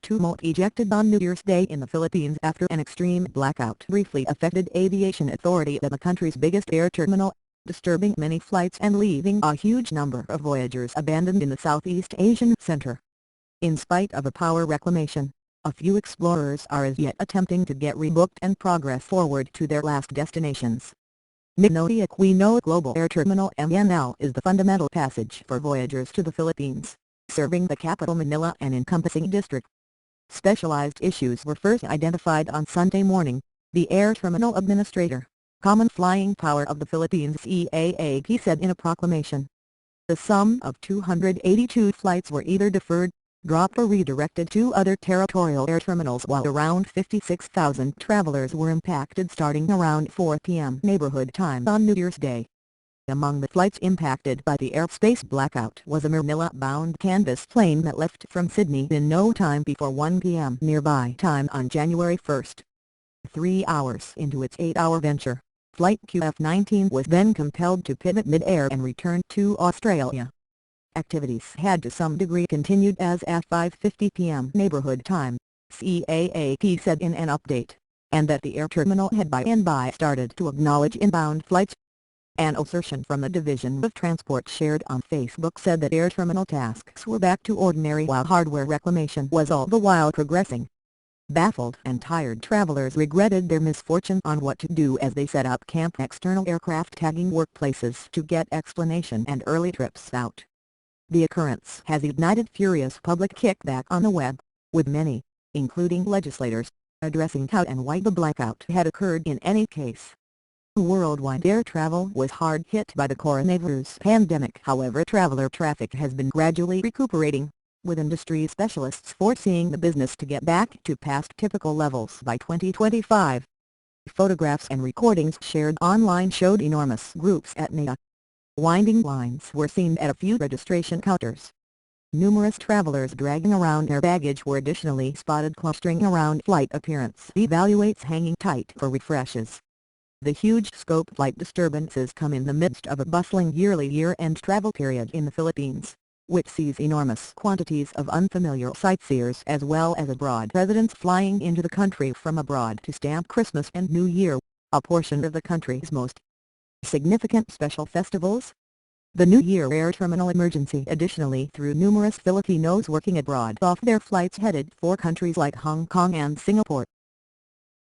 tumult ejected on New Year's Day in the Philippines after an extreme blackout briefly affected aviation authority at the country's biggest air terminal, disturbing many flights and leaving a huge number of voyagers abandoned in the Southeast Asian center. In spite of a power reclamation, a few explorers are as yet attempting to get rebooked and progress forward to their last destinations. Ninoy Aquino Global Air Terminal MNL is the fundamental passage for voyagers to the Philippines, serving the capital Manila and encompassing district. Specialized issues were first identified on Sunday morning, the Air Terminal Administrator, Common Flying Power of the Philippines CAAP said in a proclamation. The sum of 282 flights were either deferred, dropped or redirected to other territorial air terminals, while around 56,000 travelers were impacted starting around 4 p.m. neighborhood time on New Year's Day. Among the flights impacted by the airspace blackout was a Manila-bound canvas plane that left from Sydney in no time before 1 p.m. nearby time on January 1. 3 hours into its 8-hour venture, Flight QF-19 was then compelled to pivot mid-air and return to Australia. Activities had to some degree continued as at 5:50 p.m. neighborhood time, CAAP said in an update, and that the air terminal had by and by started to acknowledge inbound flights. An assertion from the Division of Transport shared on Facebook said that air terminal tasks were back to ordinary while hardware reclamation was all the while progressing. Baffled and tired travelers regretted their misfortune on what to do as they set up camp external aircraft tagging workplaces to get explanation and early trips out. The occurrence has ignited furious public kickback on the web, with many, including legislators, addressing how and why the blackout had occurred in any case. Worldwide air travel was hard hit by the coronavirus pandemic. However, traveler traffic has been gradually recuperating, with industry specialists foreseeing the business to get back to past typical levels by 2025. Photographs and recordings shared online showed enormous groups at NAIA. Winding lines were seen at a few registration counters. Numerous travelers dragging around their baggage were additionally spotted clustering around flight appearance evaluates hanging tight for refreshes. The huge scope flight disturbances come in the midst of a bustling yearly year-end travel period in the Philippines, which sees enormous quantities of unfamiliar sightseers as well as abroad residents flying into the country from abroad to stamp Christmas and New Year, a portion of the country's most significant special festivals. The New Year Air Terminal emergency additionally threw numerous Filipinos working abroad off their flights headed for countries like Hong Kong and Singapore.